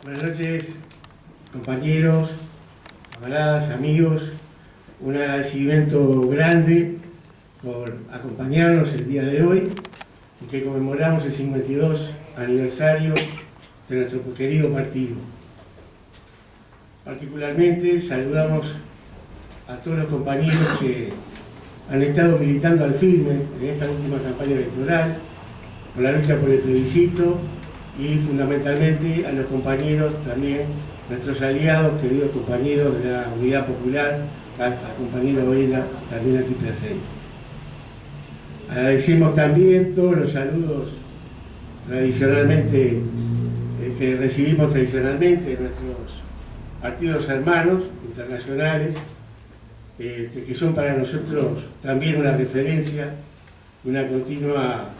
Buenas noches, compañeros, camaradas, amigos. Un agradecimiento grande por acompañarnos el día de hoy y que conmemoramos el 52 aniversario de nuestro querido partido. Particularmente saludamos a todos los compañeros que han estado militando al firme en esta última campaña electoral, por la lucha por el plebiscito, y fundamentalmente a los compañeros también, nuestros aliados, queridos compañeros de la Unidad Popular, al compañero Vela, también aquí presente. Agradecemos también todos los saludos tradicionalmente que recibimos tradicionalmente de nuestros partidos hermanos internacionales, que son para nosotros también una referencia, una continua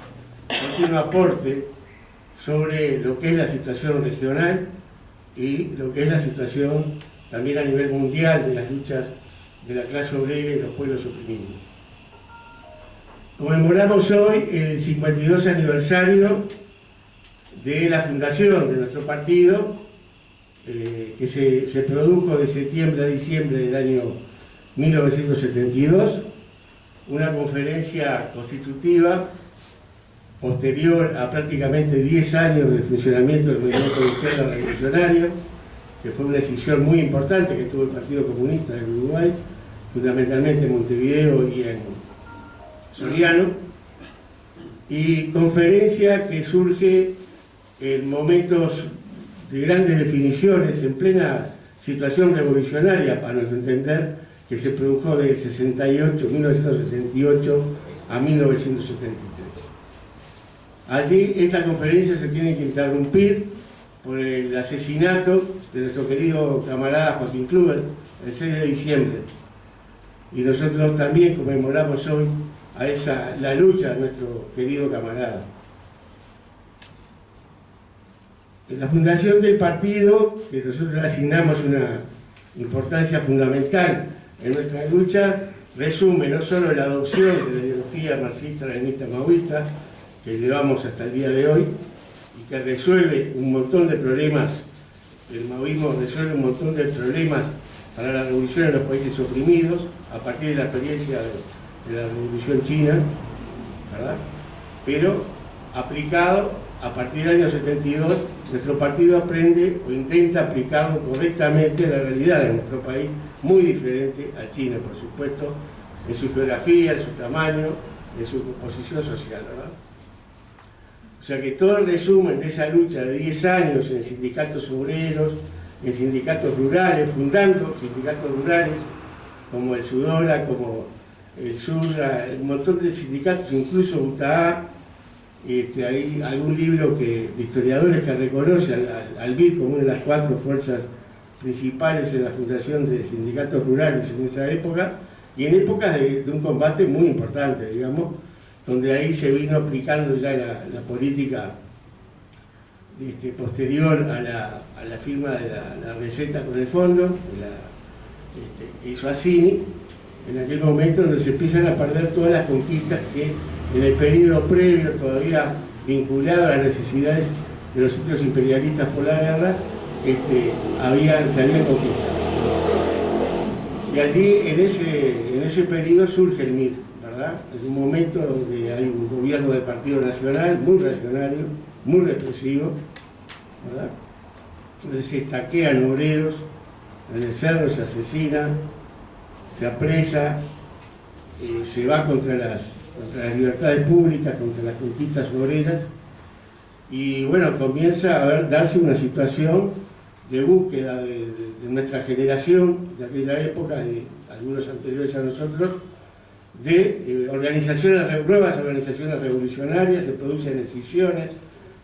aporte sobre lo que es la situación regional y lo que es la situación también a nivel mundial de las luchas de la clase obrera y los pueblos oprimidos. Conmemoramos hoy el 52 aniversario de la fundación de nuestro partido, que se produjo de septiembre a diciembre del año 1972, una conferencia constitutiva posterior a prácticamente 10 años de funcionamiento del movimiento de izquierda revolucionario, que fue una decisión muy importante que tuvo el Partido Comunista del Uruguay, fundamentalmente en Montevideo y en Soriano, y conferencia que surge en momentos de grandes definiciones, en plena situación revolucionaria, para nuestro entender, que se produjo del 1968 a 1973. Allí esta conferencia se tiene que interrumpir por el asesinato de nuestro querido camarada Joaquín Kluber el 6 de diciembre. Y nosotros también conmemoramos hoy la lucha de nuestro querido camarada. En la fundación del partido, que nosotros asignamos una importancia fundamental en nuestra lucha, resume no solo la adopción de la ideología marxista-leninista-maoísta, que llevamos hasta el día de hoy, y que resuelve un montón de problemas, el maoísmo resuelve un montón de problemas para la revolución en los países oprimidos, a partir de la experiencia de la revolución china, ¿verdad? Pero aplicado a partir del año 72, nuestro partido aprende o intenta aplicarlo correctamente a la realidad de nuestro país, muy diferente a China, por supuesto, en su geografía, en su tamaño, en su composición social, ¿verdad? O sea que todo el resumen de esa lucha de 10 años en sindicatos obreros, en sindicatos rurales, fundando sindicatos rurales, como el Sudora, como el Sudra, un montón de sindicatos, incluso UTAA. Hay algún libro de historiadores que reconoce al BIR como una de las 4 fuerzas principales en la fundación de sindicatos rurales en esa época, y en épocas de un combate muy importante, digamos, donde ahí se vino aplicando ya la política posterior a la firma de la receta con el fondo, que hizo Assini, en aquel momento donde se empiezan a perder todas las conquistas que en el periodo previo, todavía vinculado a las necesidades de los centros imperialistas por la guerra, se habían conquistado. Y allí, en ese periodo, surge el MIR, ¿verdad? En un momento donde hay un gobierno del Partido Nacional muy reaccionario, muy represivo, ¿verdad? Donde se estaquean obreros, en el cerro se asesina, se apresa, se va contra las libertades públicas, contra las conquistas obreras, y bueno, comienza a darse una situación de búsqueda de nuestra generación, de aquella época, de algunos anteriores a nosotros, de nuevas organizaciones revolucionarias. Se producen escisiones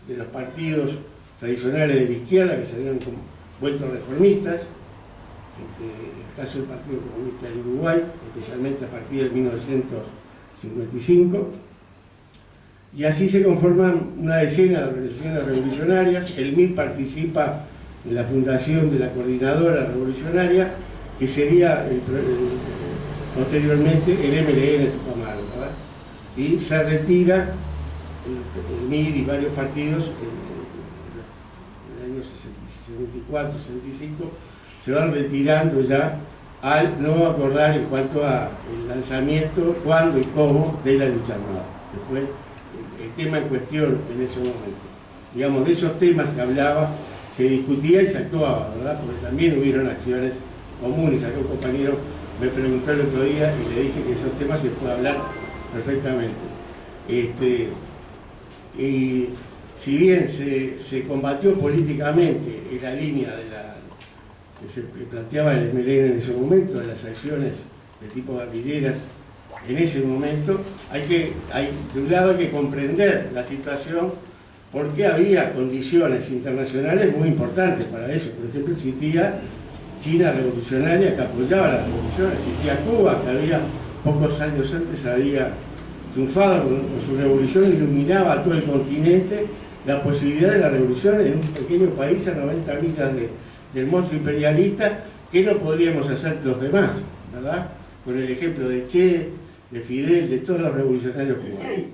de los partidos tradicionales de la izquierda que se habían vuelto reformistas, el caso del Partido Comunista del Uruguay, especialmente a partir de 1955, y así se conforman una decena de organizaciones revolucionarias. El MIR participa en la fundación de la Coordinadora Revolucionaria, que sería posteriormente el MLN Tucumán, ¿verdad? Y se retira el MIR y varios partidos en el año 64, 65, se van retirando ya al no acordar en cuanto al lanzamiento, cuándo y cómo de la lucha armada, que fue el tema en cuestión en ese momento. Digamos, de esos temas se hablaba, se discutía y se actuaba, ¿verdad? Porque también hubieron acciones comunes. Acá un compañero me preguntó el otro día y le dije que esos temas se puede hablar perfectamente. Y si bien se combatió políticamente en la línea de que se planteaba el MLN en ese momento, de las acciones de tipo guerrilleras en ese momento, de un lado hay que comprender la situación porque había condiciones internacionales muy importantes para eso. Por ejemplo, existía China revolucionaria que apoyaba la revolución, existía Cuba, que había pocos años antes había triunfado con su revolución, iluminaba a todo el continente la posibilidad de la revolución en un pequeño país a 90 millas del monstruo imperialista. ¿Qué no podríamos hacer los demás, verdad? Con el ejemplo de Che, de Fidel, de todos los revolucionarios cubanos.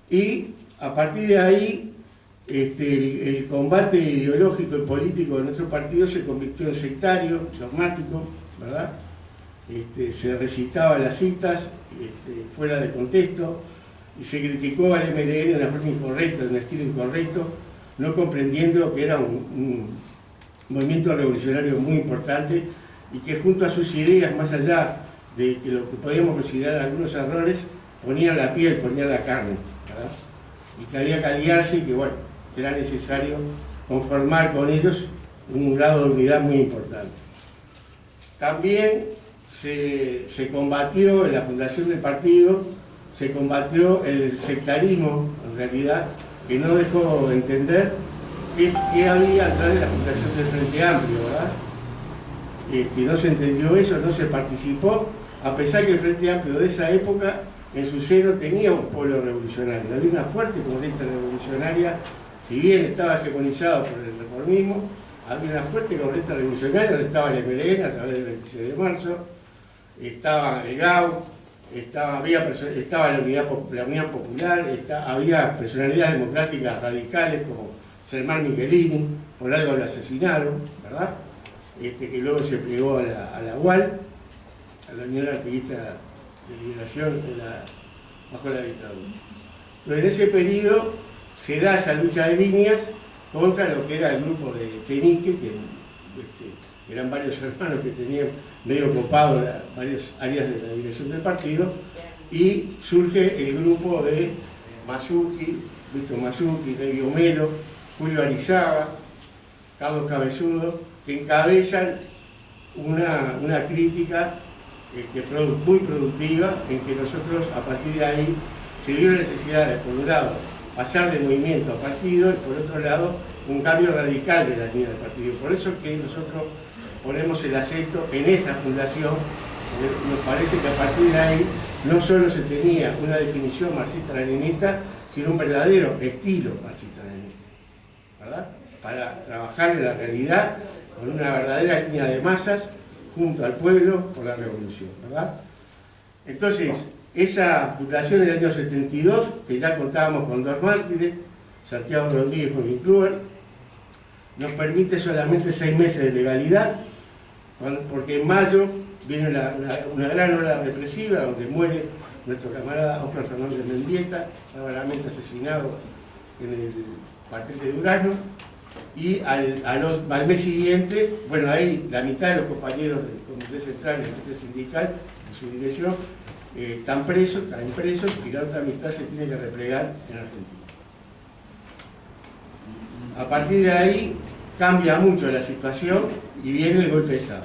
Y a partir de ahí, el combate ideológico y político de nuestro partido se convirtió en sectario, dogmático, ¿verdad? Se recitaban las citas fuera de contexto y se criticó al MLN de una forma incorrecta, de un estilo incorrecto, no comprendiendo que era un movimiento revolucionario muy importante y que junto a sus ideas, más allá de que lo que podíamos considerar algunos errores, ponían la piel, ponían la carne, ¿verdad? Y que había que aliarse y que, bueno, que era necesario conformar con ellos un grado de unidad muy importante. También se combatió en la fundación del partido, se combatió el sectarismo, en realidad, que no dejó de entender qué había atrás de la fundación del Frente Amplio, ¿verdad? No se entendió eso, no se participó, a pesar que el Frente Amplio de esa época en su seno tenía un polo revolucionario, había una fuerte corriente revolucionaria, si bien estaba hegemonizado por el reformismo, había una fuerte corriente revolucionaria, donde estaba el MLN a través del 26 de marzo, estaba el GAU, estaba la Unión Popular, había personalidades democráticas radicales como Germán Michelini, por algo lo asesinaron, ¿verdad? Que luego se plegó a la UAL, a la Unión Artiguista de Liberación bajo la dictadura. Pero en ese periodo se da esa lucha de líneas contra lo que era el grupo de Chenique, que eran varios hermanos que tenían medio copado varias áreas de la dirección del partido, y surge el grupo de Masucci, Víctor Masucci, David Homero, Julio Arizaga, Carlos Cabezudo, que encabezan una crítica muy productiva, en que nosotros a partir de ahí se vio la necesidad de, por un lado, pasar de movimiento a partido y por otro lado, un cambio radical de la línea del partido. Por eso es que nosotros ponemos el acento en esa fundación. Nos parece que a partir de ahí no solo se tenía una definición marxista-leninista, sino un verdadero estilo marxista-leninista, ¿verdad? Para trabajar en la realidad con una verdadera línea de masas junto al pueblo por la revolución, ¿verdad? Entonces, esa fundación en el año 72, que ya contábamos con dos mártires, Santiago Rodríguez y Joaquín Kluwer, nos permite solamente 6 meses de legalidad, porque en mayo viene una gran ola represiva donde muere nuestro camarada Óscar Fernández Mendieta, gravemente asesinado en el cuartel de Durazno, y al mes siguiente, bueno, ahí la mitad de los compañeros del Comité Central y del Comité Sindical, de su dirección, están presos, y la otra mitad se tiene que replegar en Argentina. A partir de ahí cambia mucho la situación y viene el golpe de Estado.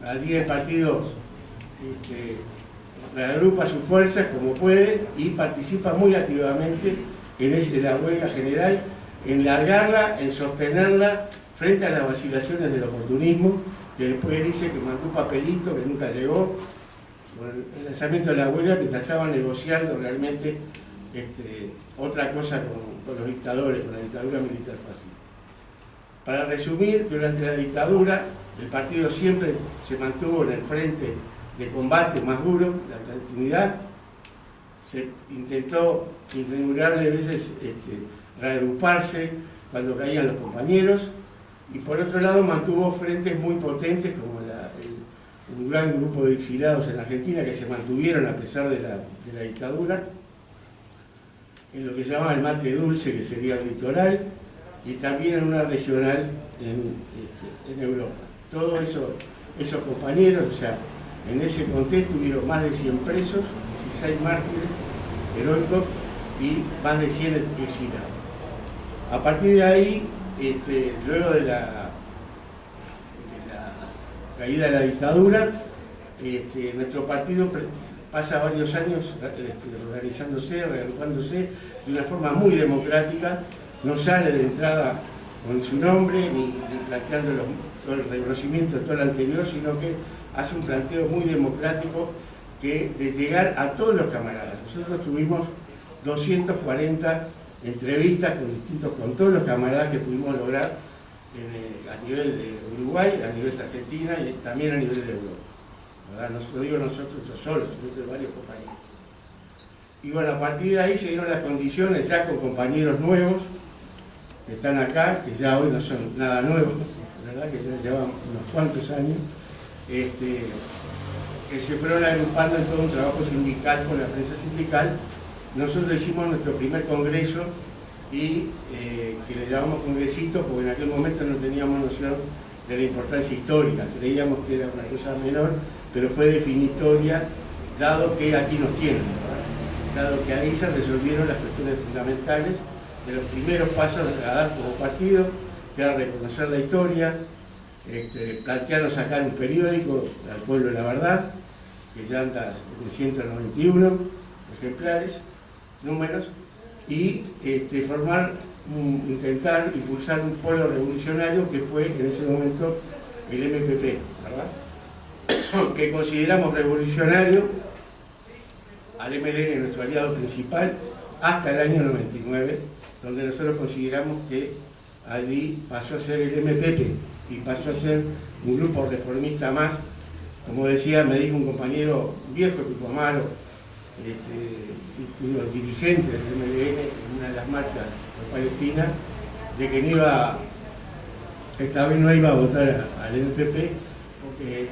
Allí el partido reagrupa sus fuerzas como puede y participa muy activamente en la huelga general, en largarla, en sostenerla frente a las vacilaciones del oportunismo, que después dice que mandó un papelito que nunca llegó, con el lanzamiento de la huelga, mientras estaban negociando realmente otra cosa con los dictadores, con la dictadura militar fascista. Para resumir, durante la dictadura, el partido siempre se mantuvo en el frente de combate más duro, la clandestinidad. Se intentó innumerables veces reagruparse, cuando caían los compañeros, y por otro lado mantuvo frentes muy potentes como un gran grupo de exiliados en Argentina que se mantuvieron a pesar de la dictadura, en lo que se llama el mate dulce, que sería el litoral, y también en una regional en Europa. Todos esos compañeros, o sea, en ese contexto hubieron más de 100 presos, 16 mártires heroicos y más de 100 exiliados. A partir de ahí, luego de la caída de la dictadura, nuestro partido pasa varios años organizándose, reagrupándose de una forma muy democrática, no sale de entrada con su nombre ni planteando todo el reconocimiento de todo lo anterior, sino que hace un planteo muy democrático de llegar a todos los camaradas. Nosotros tuvimos 240 entrevistas con todos los camaradas que pudimos lograr a nivel de Uruguay, a nivel de Argentina y también a nivel de Europa. ¿Verdad? No lo digo nosotros solos, sino de varios compañeros. Y bueno, a partir de ahí se dieron las condiciones ya con compañeros nuevos que están acá, que ya hoy no son nada nuevos, ¿verdad? Que ya llevan unos cuantos años, que se fueron agrupando en todo un trabajo sindical con la prensa sindical. Nosotros hicimos nuestro primer congreso y que le llamamos congresito porque en aquel momento no teníamos noción de la importancia histórica, creíamos que era una cosa menor, pero fue definitoria, dado que aquí nos tienen, ¿verdad? Dado que ahí se resolvieron las cuestiones fundamentales de los primeros pasos a dar como partido, que era reconocer la historia, plantearnos sacar un periódico, Al Pueblo de la Verdad, que ya anda en 191 ejemplares, números, y intentar impulsar un polo revolucionario que fue en ese momento el MPP, ¿verdad? Que consideramos revolucionario al MLN, nuestro aliado principal, hasta el año 99, donde nosotros consideramos que allí pasó a ser el MPP y pasó a ser un grupo reformista más. Como decía, me dijo un compañero viejo, tipo malo, unos dirigentes del MLN en una de las marchas por Palestina, de que esta vez no iba a votar al MPP porque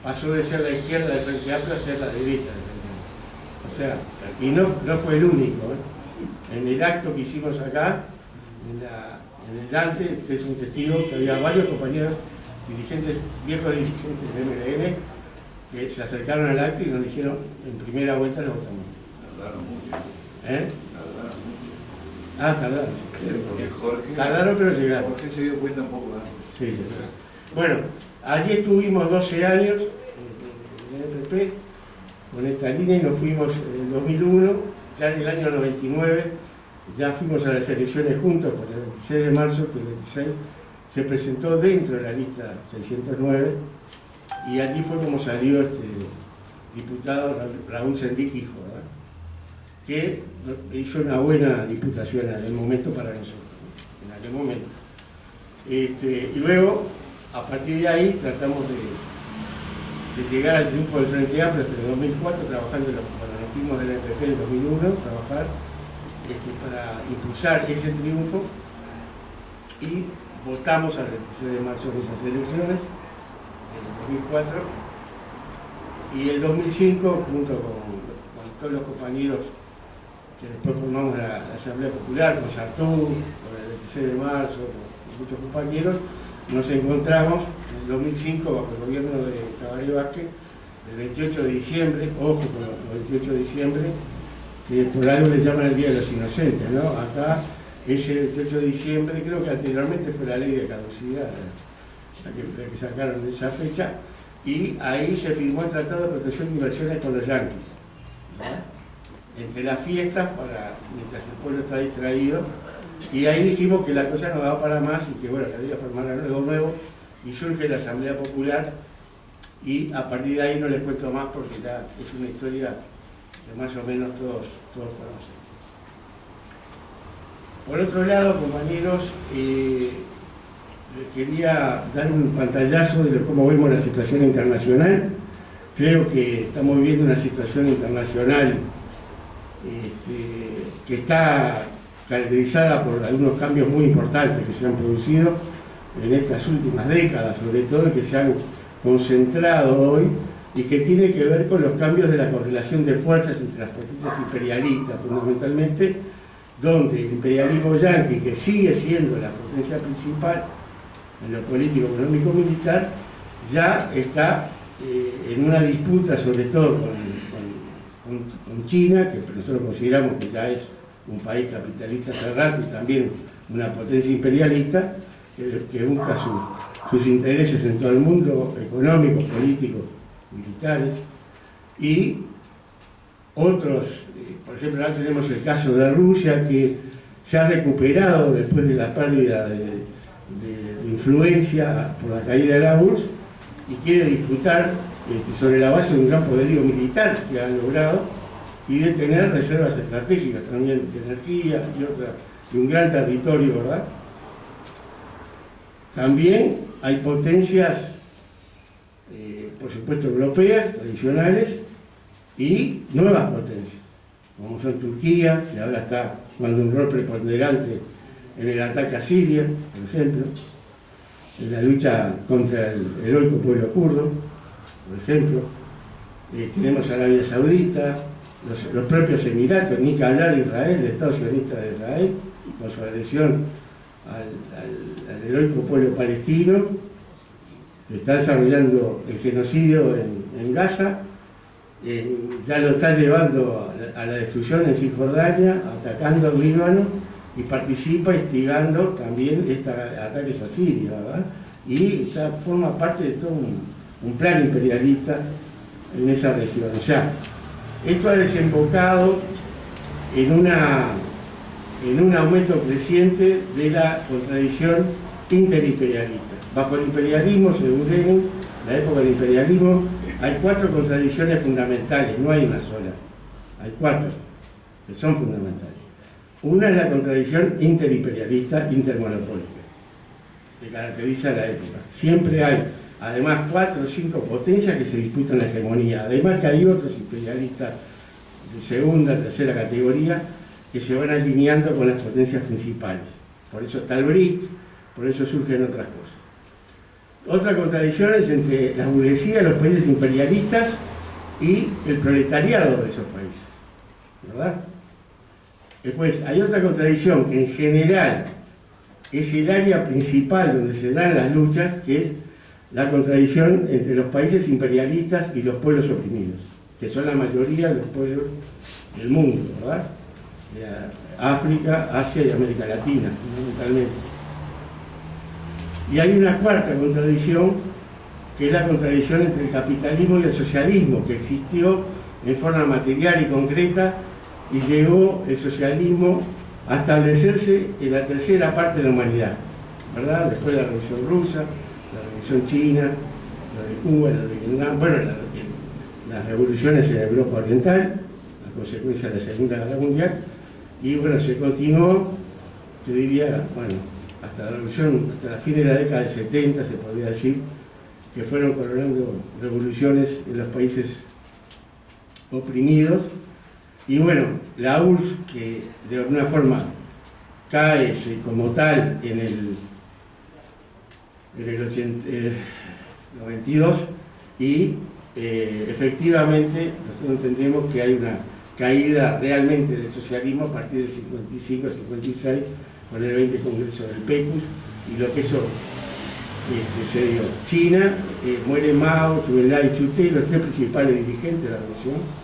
pasó de ser la izquierda del Frente Amplio a ser la derecha del Frente Amplio. O sea, y no fue el único, ¿eh? En el acto que hicimos acá, en el Dante, usted es un testigo, que había varios compañeros viejos dirigentes del MLN, que se acercaron al acto y nos dijeron, en primera vuelta lo votamos. Tardaron mucho. Tardaron mucho. Tardaron. Sí, porque Jorge... Tardaron, pero llegaron. Jorge se dio cuenta un poco antes. Sí. Bueno, allí estuvimos 12 años en el MPP, con esta línea, y nos fuimos en el 2001, ya en el año 99, ya fuimos a las elecciones juntos, por el 26 de marzo, que el 26 se presentó dentro de la lista 609, y allí fue como salió este diputado Raúl Sendic, hijo, ¿verdad? Que hizo una buena diputación en aquel momento para nosotros, ¿no? En aquel momento. Y luego, a partir de ahí, tratamos de llegar al triunfo del Frente Amplio hasta el 2004, trabajando cuando nos fuimos del MPP en el 2001, trabajar para impulsar ese triunfo, y votamos al 26 de marzo en esas elecciones, en el 2004, y el 2005, junto con todos los compañeros que después formamos la Asamblea Popular, con Sartú, con el 26 de marzo, con muchos compañeros, nos encontramos en el 2005 bajo el gobierno de Tabaré Vázquez, el 28 de diciembre, ojo con el 28 de diciembre, que por algo le llaman el Día de los Inocentes, ¿no? Acá ese 28 de diciembre, creo que anteriormente fue la ley de caducidad, la que sacaron de esa fecha, y ahí se firmó el Tratado de Protección de Inversiones con los yanquis, ¿no? Entre las fiestas, mientras el pueblo está distraído, y ahí dijimos que la cosa no daba para más y que bueno, que había que formar algo nuevo, y surge la Asamblea Popular, y a partir de ahí no les cuento más porque ya es una historia que más o menos todos conocen. Por otro lado, compañeros, les quería dar un pantallazo de cómo vemos la situación internacional. Creo que estamos viviendo una situación internacional que está caracterizada por algunos cambios muy importantes que se han producido en estas últimas décadas, sobre todo, que se han concentrado hoy y que tiene que ver con los cambios de la correlación de fuerzas entre las potencias imperialistas, fundamentalmente, donde el imperialismo yanqui, que sigue siendo la potencia principal en lo político, económico, militar, ya está en una disputa, sobre todo con China, que nosotros consideramos que ya es un país capitalista cerrado y también una potencia imperialista, que busca sus intereses en todo el mundo, económicos, políticos, militares, y otros, por ejemplo, ahora tenemos el caso de Rusia, que se ha recuperado después de la pérdida de influencia por la caída de la URSS, y quiere disputar sobre la base de un gran poderío militar que ha logrado, y de tener reservas estratégicas también de energía y un gran territorio, ¿verdad? También hay potencias, por supuesto, europeas, tradicionales, y nuevas potencias, como son Turquía, que ahora está jugando un rol preponderante en el ataque a Siria, por ejemplo, en la lucha contra el heroico pueblo kurdo, por ejemplo. Tenemos Arabia Saudita, los propios Emiratos, ni que hablar Israel, el Estado sionista de Israel, con su agresión al heroico pueblo palestino, que está desarrollando el genocidio en Gaza, ya lo está llevando a la destrucción en Cisjordania, atacando al Líbano, y participa instigando también estos ataques a Siria, ¿verdad? Y forma parte de todo un plan imperialista en esa región. O sea, esto ha desembocado en un aumento creciente de la contradicción interimperialista. Bajo el imperialismo, según Lenin, la época del imperialismo, hay 4 contradicciones fundamentales, no hay una sola. Hay 4 que son fundamentales. Una es la contradicción interimperialista, intermonopólica, que caracteriza la época. Siempre hay, además, 4 o 5 potencias que se disputan la hegemonía. Además que hay otros imperialistas de segunda, tercera categoría que se van alineando con las potencias principales. Por eso está el BRIC, por eso surgen otras cosas. Otra contradicción es entre la burguesía de los países imperialistas y el proletariado de esos países, ¿verdad? Después, hay otra contradicción que en general es el área principal donde se dan las luchas, que es la contradicción entre los países imperialistas y los pueblos oprimidos, que son la mayoría de los pueblos del mundo, ¿verdad? De África, Asia y América Latina, fundamentalmente. Y hay una cuarta contradicción, que es la contradicción entre el capitalismo y el socialismo, que existió en forma material y concreta, y llegó el socialismo a establecerse en la tercera parte de la humanidad, ¿verdad? Después de la Revolución Rusa, la Revolución China, la de Cuba, la de Vietnam, bueno, las revoluciones en Europa Oriental, a consecuencia de la Segunda Guerra Mundial, y bueno, se continuó, yo diría, bueno, hasta la revolución, hasta la fin de la década del 70, se podría decir, que fueron coronando revoluciones en los países oprimidos. Y bueno, la URSS, que de alguna forma cae como tal en el 92, y efectivamente nosotros entendemos que hay una caída realmente del socialismo a partir del 55-56, con el 20 Congreso del PECUS, y lo que eso se dio. China, muere Mao, Zhuenlai y Chu Te, los 3 principales dirigentes de la revolución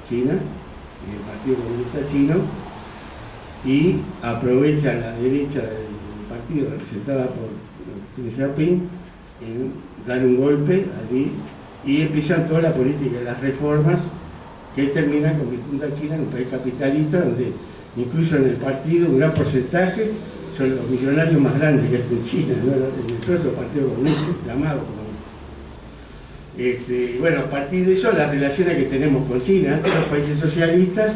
China, el Partido Comunista Chino, y aprovecha la derecha del partido representada por Deng Xiaoping en dar un golpe allí, y empiezan toda la política de las reformas que terminan convirtiendo a China en un país capitalista, donde incluso en el partido un gran porcentaje son los millonarios más grandes que hay en China, ¿no? El propio Partido Comunista, llamado como. Bueno, a partir de eso, las relaciones que tenemos con China, antes los países socialistas,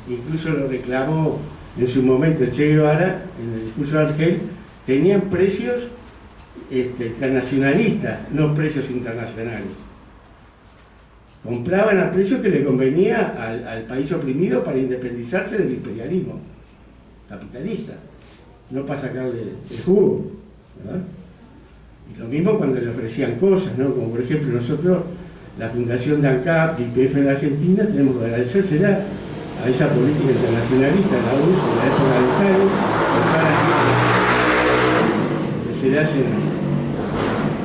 incluso lo reclamó en su momento el Che Guevara, en el discurso de Argel, tenían precios internacionalistas, no precios internacionales. Compraban a precios que le convenía al país oprimido para independizarse del imperialismo. capitalista, no para sacarle el jugo, ¿verdad? Y lo mismo cuando le ofrecían cosas, ¿no? Como por ejemplo nosotros, la Fundación de ANCAP, YPF en la Argentina, tenemos que agradecérsela a esa política internacionalista de la ONU en la época de Stalin, que se le hacen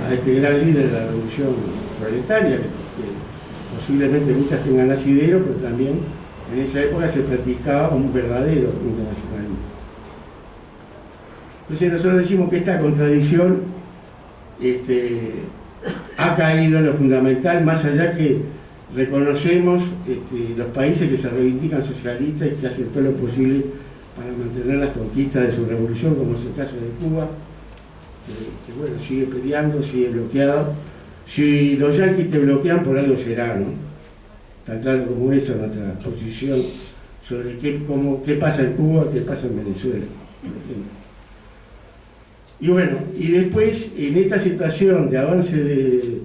a este gran líder de la revolución proletaria, que posiblemente muchas tengan asidero, pero también en esa época se practicaba un verdadero internacionalismo. Entonces nosotros decimos que esta contradicción ha caído en lo fundamental, más allá que reconocemos los países que se reivindican socialistas y que hacen todo lo posible para mantener las conquistas de su revolución, como es el caso de Cuba, que bueno, sigue peleando, sigue bloqueado. Si los yanquis te bloquean, por algo será, ¿no? Tan claro como eso nuestra posición sobre qué pasa en Cuba, qué pasa en Venezuela, por ejemplo. Y bueno, y después, en esta situación de avance de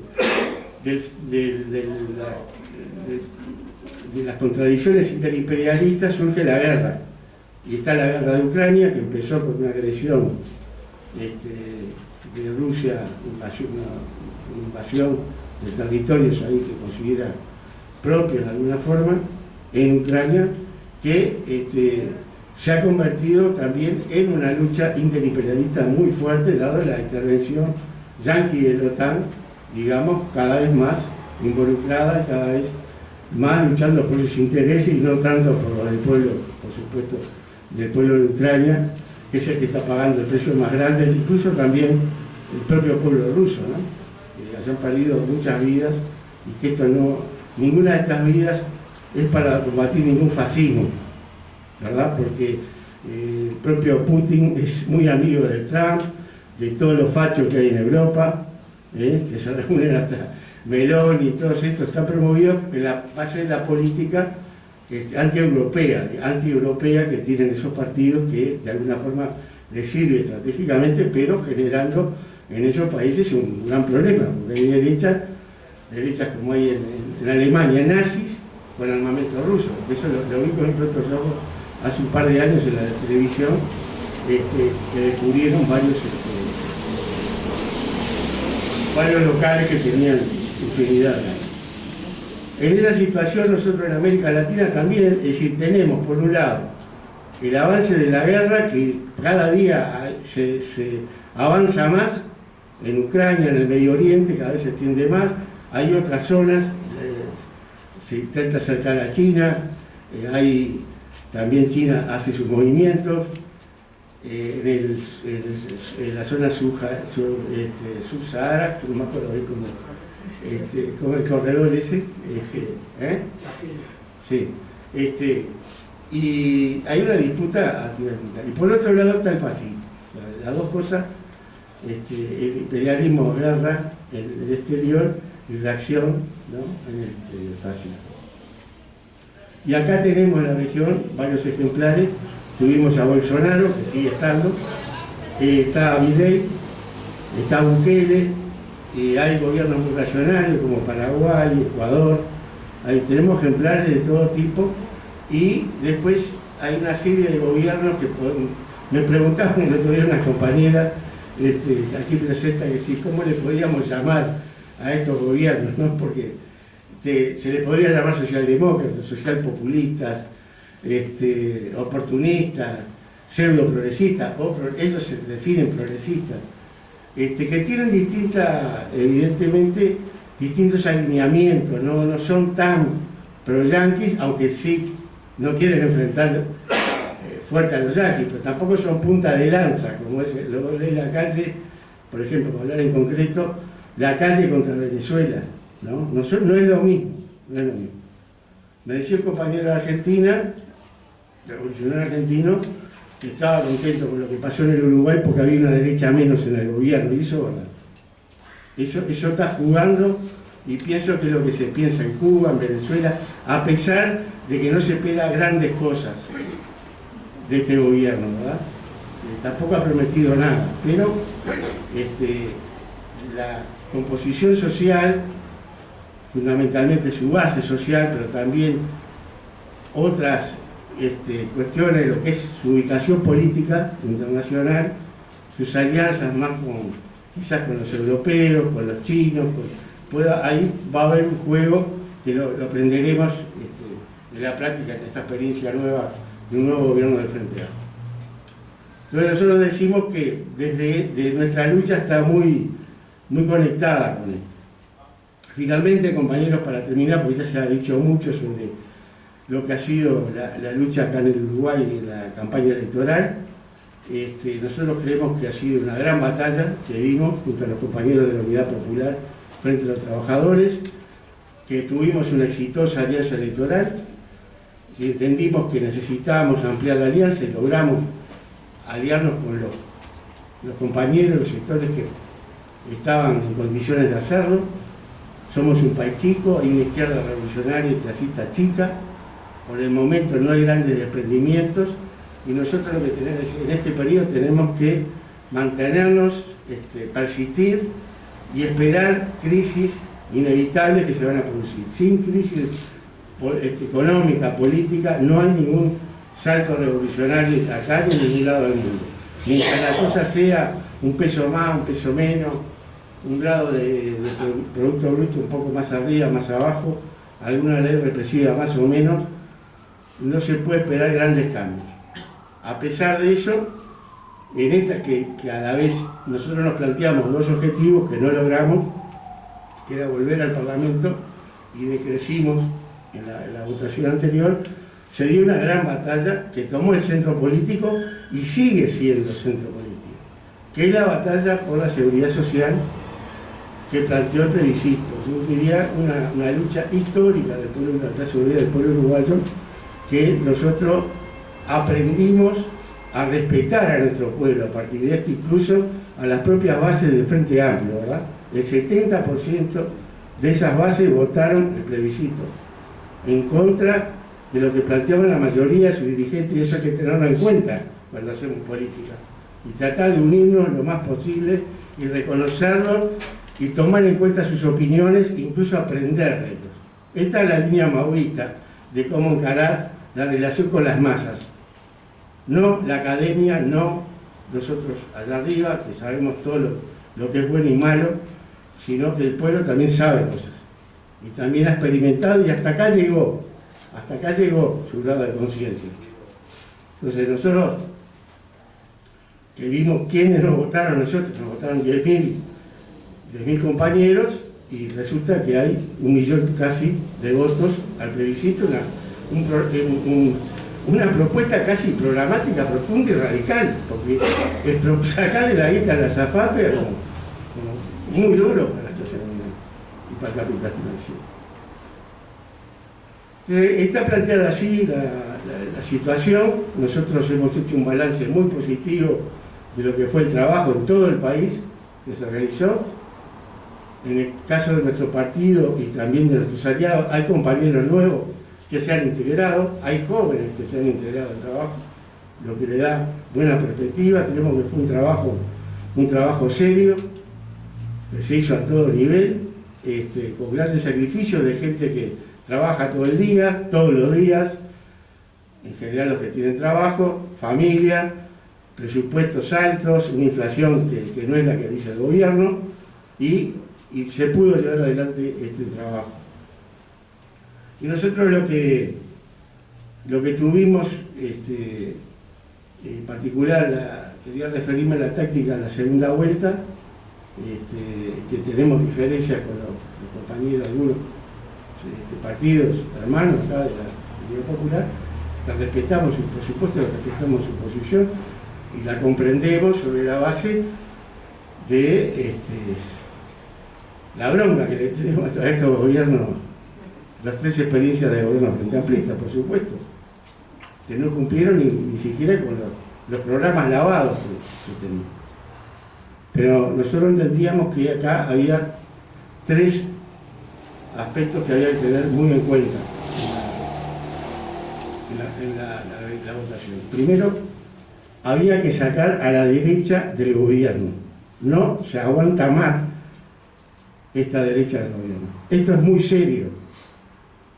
las contradicciones interimperialistas, surge la guerra. Y está la guerra de Ucrania, que empezó con una agresión de Rusia, una invasión de territorios ahí que considera propios de alguna forma, en Ucrania, que se ha convertido también en una lucha interimperialista muy fuerte, dado la intervención yanqui de la OTAN, digamos, cada vez más involucrada, cada vez más luchando por sus intereses y no tanto por los del pueblo, por supuesto, del pueblo de Ucrania, que es el que está pagando el precio más grande, incluso también el propio pueblo ruso, ¿no? Que hayan perdido muchas vidas y que ninguna de estas vidas es para combatir ningún fascismo, ¿verdad? Porque el propio Putin es muy amigo de Trump, de todos los fachos que hay en Europa, que se reúnen hasta Meloni y todos estos están promovidos en la base de la política anti-europea que tienen esos partidos que de alguna forma les sirve estratégicamente, pero generando en esos países un gran problema, porque hay derechas como hay en Alemania, nazis con armamento ruso. Eso lo vi con mis propios ojos hace un par de años en la televisión, que descubrieron varios locales que tenían infinidad. En esa situación nosotros en América Latina también, es decir, tenemos por un lado el avance de la guerra, que cada día se avanza más en Ucrania, en el Medio Oriente, cada vez se extiende más. Hay otras zonas, se intenta acercar a China, también China hace sus movimientos. En la zona sub-Sahara, que no me acuerdo bien como el corredor ese, sí, y hay una disputa a nivel mundial. Y por otro lado está el fascismo. Las dos cosas, el imperialismo, guerra, el exterior y reacción, ¿no?, en el fascismo. Y acá tenemos en la región varios ejemplares. Tuvimos a Bolsonaro, que sigue estando, está Milei, está Bukele, hay gobiernos muy racionales como Paraguay, Ecuador, tenemos ejemplares de todo tipo, y después hay una serie de gobiernos que me preguntaban el otro día una compañera aquí presenta que sí, ¿cómo le podíamos llamar a estos gobiernos, ¿no? Porque se le podría llamar socialdemócratas, socialpopulistas, oportunistas, pseudo progresistas, ellos se definen progresistas, que tienen evidentemente distintos alineamientos, no son tan pro-yanquis, aunque sí no quieren enfrentar fuerte a los yanquis, pero tampoco son punta de lanza, como luego lee la calle, por ejemplo, para hablar en concreto, la calle contra Venezuela, no es lo mismo, no es lo mismo. Me decía un compañero de Argentina, revolucionario argentino, que estaba contento con lo que pasó en el Uruguay porque había una derecha menos en el gobierno, y eso es verdad. Eso está jugando, y pienso que es lo que se piensa en Cuba, en Venezuela, a pesar de que no se espera grandes cosas de este gobierno, ¿verdad? Tampoco ha prometido nada, pero la composición social, fundamentalmente su base social, pero también otras cuestiones de lo que es su ubicación política internacional, sus alianzas más quizás con los europeos, con los chinos, ahí va a haber un juego que lo aprenderemos en la práctica, en esta experiencia nueva de un nuevo gobierno del Frente Amplio. Entonces nosotros decimos que desde nuestra lucha está muy conectada con esto. Finalmente, compañeros, para terminar, porque ya se ha dicho mucho sobre lo que ha sido la lucha acá en el Uruguay en la campaña electoral, nosotros creemos que ha sido una gran batalla que dimos junto a los compañeros de la Unidad Popular frente a los trabajadores, que tuvimos una exitosa alianza electoral, y entendimos que necesitábamos ampliar la alianza y logramos aliarnos con los compañeros, los sectores que estaban en condiciones de hacerlo. Somos un país chico, hay una izquierda revolucionaria y clasista chica, por el momento no hay grandes desprendimientos, y nosotros lo que tenemos en este periodo tenemos que mantenernos, persistir y esperar crisis inevitables que se van a producir. Sin crisis económica, política, no hay ningún salto revolucionario acá ni en ningún lado del mundo. Mientras la cosa sea un peso más, un peso menos, un grado de Producto Bruto un poco más arriba, más abajo, alguna ley represiva más o menos, no se puede esperar grandes cambios. A pesar de eso, en esta que a la vez nosotros nos planteamos dos objetivos que no logramos, que era volver al Parlamento, y decrecimos en la votación anterior, se dio una gran batalla que tomó el centro político y sigue siendo centro político, que es la batalla por la seguridad social que planteó el plebiscito. Yo diría una lucha histórica del pueblo, de la clase obrera del pueblo uruguayo, que nosotros aprendimos a respetar a nuestro pueblo a partir de esto, incluso a las propias bases del Frente Amplio, ¿verdad? El 70% de esas bases votaron el plebiscito en contra de lo que planteaban la mayoría de sus dirigentes, y eso hay que tenerlo en cuenta cuando hacemos política, y tratar de unirnos lo más posible y reconocerlo y tomar en cuenta sus opiniones, incluso aprender de ellos. Esta es la línea maoísta de cómo encarar la relación con las masas. No la academia, no nosotros allá arriba, que sabemos todo lo que es bueno y malo, sino que el pueblo también sabe cosas. Y también ha experimentado, y hasta acá llegó su grado de conciencia. Entonces nosotros, que vimos quiénes nos votaron, nos votaron 10.000 compañeros, y resulta que hay 1 millón casi de votos al plebiscito, una propuesta casi programática, profunda y radical, porque es sacarle la guita a la AFAP como muy duro para la clase dominante y para el capital financiero. Está planteada así la situación. Nosotros hemos hecho un balance muy positivo de lo que fue el trabajo en todo el país que se realizó. En el caso de nuestro partido y también de nuestros aliados, hay compañeros nuevos que se han integrado, hay jóvenes que se han integrado al trabajo, lo que le da buena perspectiva. Creemos que fue un trabajo serio, que se hizo a todo nivel, con grandes sacrificios de gente que trabaja todo el día, todos los días, en general los que tienen trabajo, familia, presupuestos altos, una inflación que no es la que dice el gobierno, y se pudo llevar adelante este trabajo. Y nosotros lo que tuvimos, en particular, quería referirme a la táctica de la segunda vuelta, que tenemos diferencias con los compañeros de algunos partidos hermanos acá de la Unidad Popular, que respetamos su presupuesto, respetamos su posición y la comprendemos sobre la base de la bronca que le tenemos a estos gobiernos, las 3 experiencias de gobierno frente amplista, por supuesto, que no cumplieron ni siquiera con los programas lavados que tenían. Pero nosotros entendíamos que acá había 3 aspectos que había que tener muy en cuenta en la votación. Primero, había que sacar a la derecha del gobierno. No se aguanta más esta derecha del gobierno. Esto es muy serio.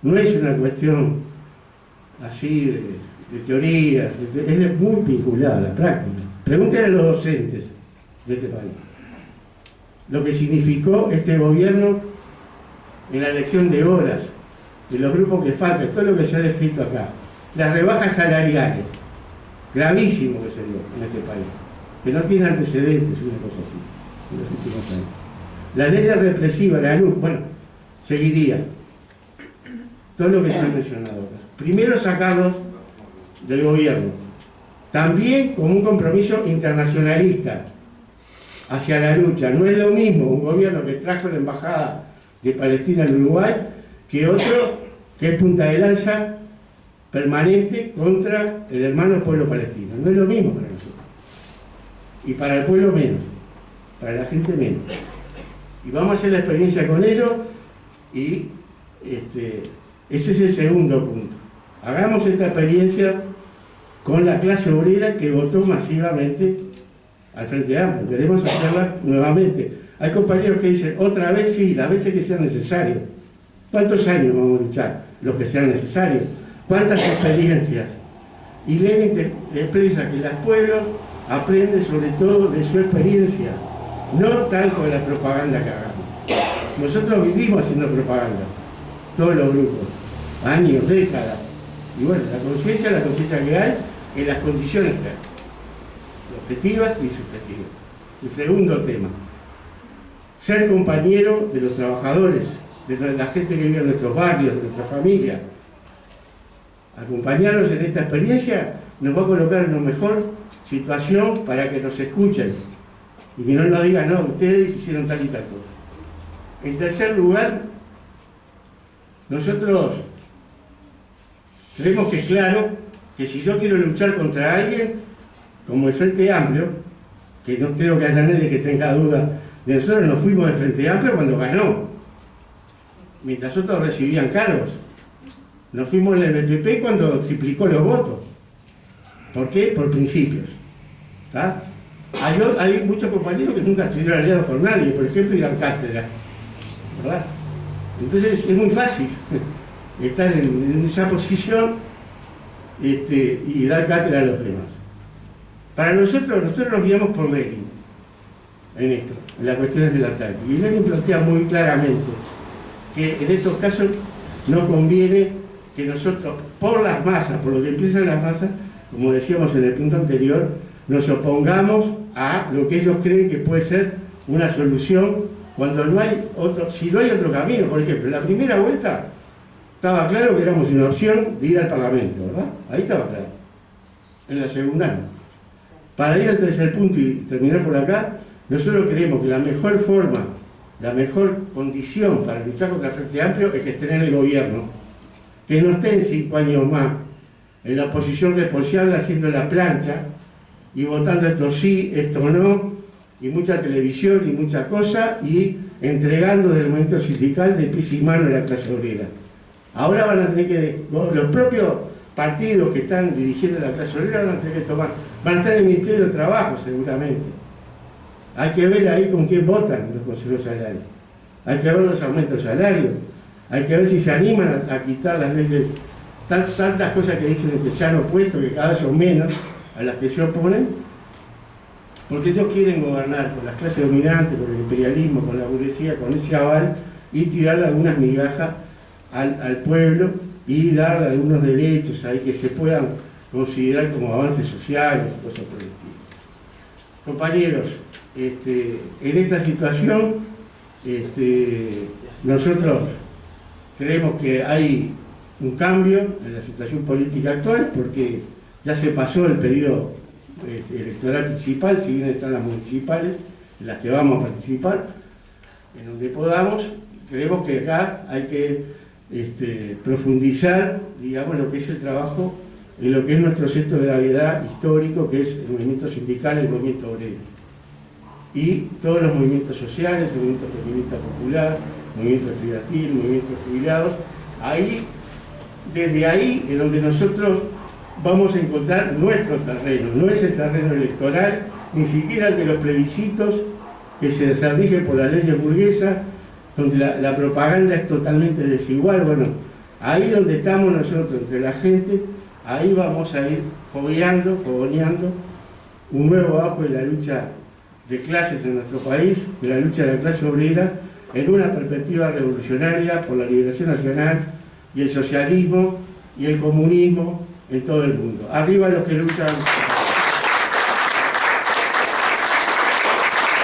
No es una cuestión así de teoría, es muy vinculada a la práctica. Pregúntenle a los docentes de este país lo que significó este gobierno en la elección de horas, de los grupos que faltan, todo lo que se ha descrito acá. Las rebajas salariales, gravísimo que se dio en este país, que no tiene antecedentes, una cosa así, en los últimos años. La ley represiva, la luz, bueno, seguiría. Todo lo que se ha mencionado acá. Primero sacarlos del gobierno. También como un compromiso internacionalista hacia la lucha. No es lo mismo un gobierno que trajo la embajada de Palestina al Uruguay que otro que es punta de lanza permanente contra el hermano pueblo palestino. No es lo mismo para nosotros. Y para el pueblo menos. Para la gente menos. Y vamos a hacer la experiencia con ellos y ese es el segundo punto. Hagamos esta experiencia con la clase obrera que votó masivamente al Frente Amplio. Queremos hacerla nuevamente. Hay compañeros que dicen, otra vez sí, las veces que sea necesario. ¿Cuántos años vamos a luchar? Los que sean necesarios. ¿Cuántas experiencias? Y Lenin expresa que los pueblos aprenden sobre todo de su experiencia, no tanto de la propaganda que hagamos. Nosotros vivimos haciendo propaganda, todos los grupos, años, décadas. Y bueno, la conciencia que hay en las condiciones que hay, objetivas y subjetivas. El segundo tema, ser compañero de los trabajadores, de la gente que vive en nuestros barrios, de nuestra familia. Acompañarlos en esta experiencia nos va a colocar en una mejor situación para que nos escuchen y que no nos digan, no, ustedes hicieron tal y tal cosa. En tercer lugar, nosotros creemos que es claro que si yo quiero luchar contra alguien, como el Frente Amplio, que no creo que haya nadie que tenga duda de nosotros, nos fuimos del Frente Amplio cuando ganó, mientras otros recibían cargos. Nos fuimos en el MPP cuando triplicó los votos. ¿Por qué? Por principios. ¿Tá? Hay muchos compañeros que nunca estuvieron aliados con nadie, por ejemplo, y dan cátedra, ¿verdad? Entonces es muy fácil estar en esa posición y dar cátedra a los demás. Para nosotros nos guiamos por Lenin en esto, en las cuestiones del ataque. Y Lenin plantea muy claramente que en estos casos no conviene que nosotros, por las masas, por lo que empiezan las masas, como decíamos en el punto anterior, nos opongamos a lo que ellos creen que puede ser una solución cuando no hay otro, si no hay otro camino. Por ejemplo, en la primera vuelta estaba claro que éramos una opción de ir al Parlamento, ¿verdad? Ahí estaba claro. En la segunda no. Para ir al tercer punto y terminar por acá, nosotros creemos que la mejor forma, la mejor condición para luchar contra el Frente Amplio es que estén en el gobierno, que no estén 5 años más en la oposición responsable haciendo la plancha y votando esto sí, esto no, y mucha televisión y mucha cosa, y entregando del movimiento sindical de pies y manos a la clase obrera. Ahora van a tener que, los propios partidos que están dirigiendo la clase obrera van a tener que tomar, van a estar en el Ministerio de Trabajo seguramente. Hay que ver ahí con quién votan los consejos salarios. Hay que ver los aumentos de salario. Hay que ver si se animan a quitar las leyes, tantas cosas que dicen que se han opuesto, que cada vez son menos a las que se oponen, porque ellos quieren gobernar con las clases dominantes, con el imperialismo, con la burguesía, con ese aval, y tirarle algunas migajas al pueblo y darle algunos derechos ahí que se puedan considerar como avances sociales y cosas por el estilo. Compañeros, en esta situación nosotros creemos que hay un cambio en la situación política actual porque ya se pasó el periodo electoral principal, si bien están las municipales en las que vamos a participar, en donde podamos. Creemos que acá hay que profundizar, digamos, lo que es el trabajo en lo que es nuestro centro de gravedad histórico, que es el movimiento sindical, el movimiento obrero. Y todos los movimientos sociales, el movimiento feminista popular, el movimiento estudiantil, el movimiento de jubilados. Ahí, desde ahí es donde nosotros vamos a encontrar nuestro terreno, no es el terreno electoral, ni siquiera el de los plebiscitos que se rigen por las leyes burguesas, donde la propaganda es totalmente desigual. Bueno, ahí donde estamos nosotros, entre la gente, ahí vamos a ir fogoneando un nuevo abajo de la lucha de clases en nuestro país, de la lucha de la clase obrera, en una perspectiva revolucionaria por la liberación nacional y el socialismo y el comunismo en todo el mundo. Arriba los que luchan.